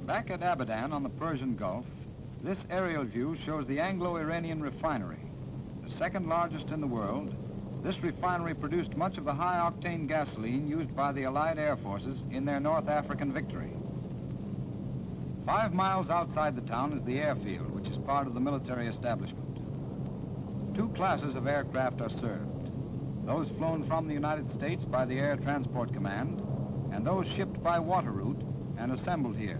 Back at Abadan on the Persian Gulf, this aerial view shows the Anglo-Iranian refinery. The second largest in the world, this refinery produced much of the high-octane gasoline used by the Allied Air Forces in their North African victory. 5 miles outside the town is the airfield, which is part of the military establishment. 2 classes of aircraft are served. Those flown from the United States by the Air Transport Command, and those shipped by water route and assembled here.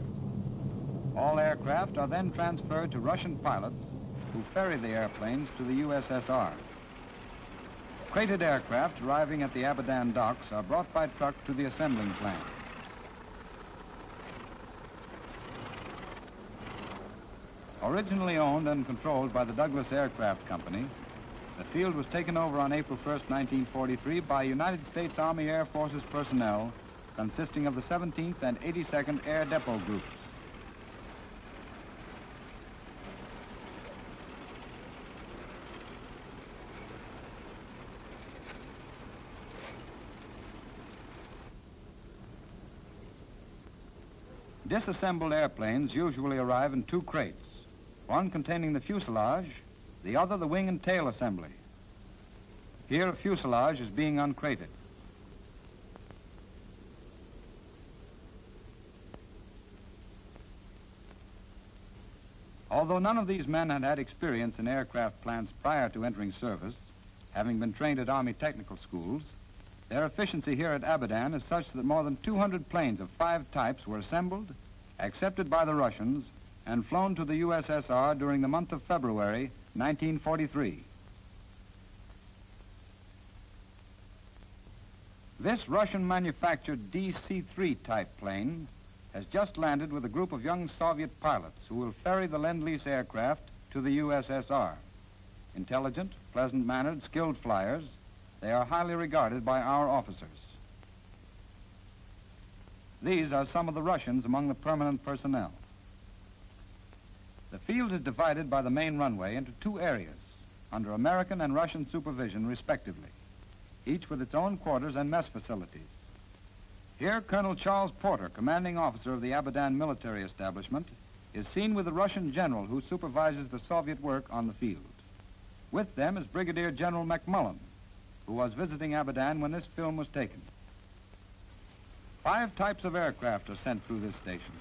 All aircraft are then transferred to Russian pilots who ferry the airplanes to the USSR. Crated aircraft arriving at the Abadan docks are brought by truck to the assembling plant. Originally owned and controlled by the Douglas Aircraft Company, the field was taken over on April 1st, 1943 by United States Army Air Forces personnel consisting of the 17th and 82nd Air Depot Groups. Disassembled airplanes usually arrive in 2 crates, one containing the fuselage, the other the wing and tail assembly. Here, a fuselage is being uncrated. Although none of these men had had experience in aircraft plants prior to entering service, having been trained at Army technical schools, their efficiency here at Abadan is such that more than 200 planes of 5 types were assembled, accepted by the Russians, and flown to the USSR during the month of February 1943. This Russian-manufactured DC-3 type plane has just landed with a group of young Soviet pilots who will ferry the Lend-Lease aircraft to the USSR. Intelligent, pleasant-mannered, skilled flyers, they are highly regarded by our officers. These are some of the Russians among the permanent personnel. The field is divided by the main runway into 2 areas, under American and Russian supervision, respectively, each with its own quarters and mess facilities. Here, Colonel Charles Porter, commanding officer of the Abadan military establishment, is seen with the Russian general who supervises the Soviet work on the field. With them is Brigadier General McMullen, who was visiting Abadan when this film was taken. 5 types of aircraft are sent through this station.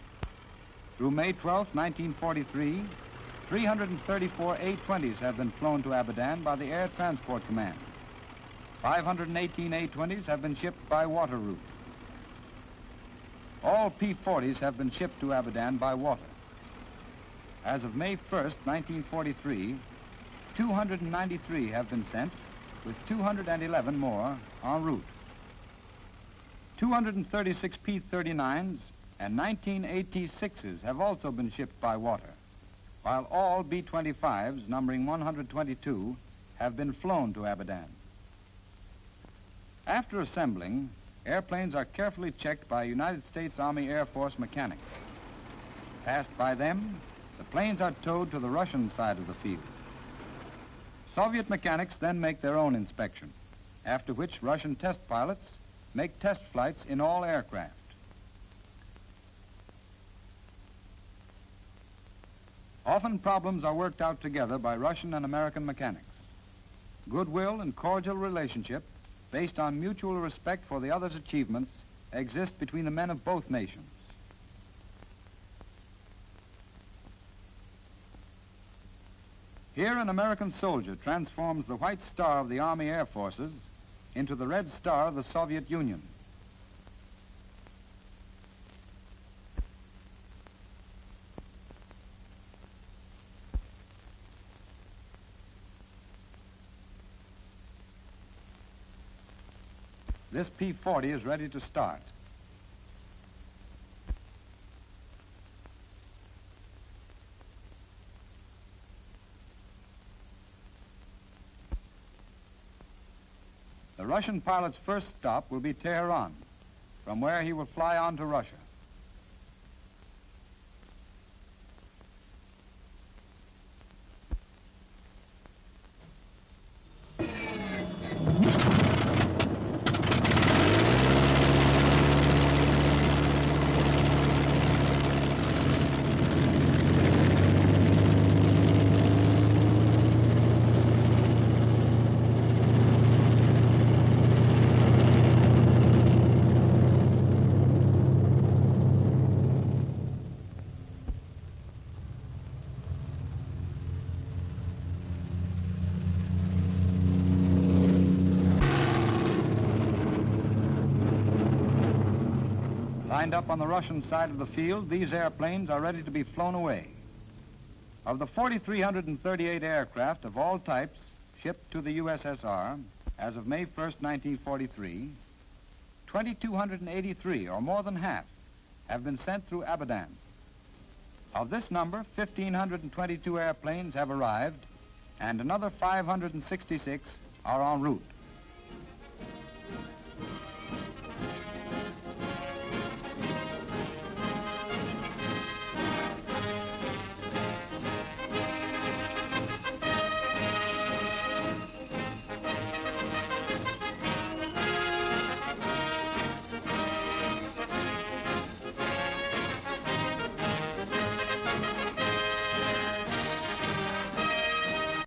Through May 12, 1943, 334 A-20s have been flown to Abadan by the Air Transport Command. 518 A-20s have been shipped by water route. All P-40s have been shipped to Abadan by water. As of May 1st, 1943, 293 have been sent, with 211 more en route. 236 P-39s and 19 AT-6s have also been shipped by water, while all B-25s, numbering 122, have been flown to Abadan. After assembling, airplanes are carefully checked by United States Army Air Force mechanics. Passed by them, the planes are towed to the Russian side of the field. Soviet mechanics then make their own inspection, after which Russian test pilots make test flights in all aircraft. Often problems are worked out together by Russian and American mechanics. Goodwill and cordial relationship, based on mutual respect for the other's achievements, exist between the men of both nations. Here, an American soldier transforms the white star of the Army Air Forces into the red star of the Soviet Union. This P-40 is ready to start. The Russian pilot's first stop will be Tehran, from where he will fly on to Russia. Lined up on the Russian side of the field, these airplanes are ready to be flown away. Of the 4,338 aircraft of all types shipped to the USSR as of May 1st, 1943, 2,283, or more than half, have been sent through Abadan. Of this number, 1,522 airplanes have arrived, and another 566 are en route.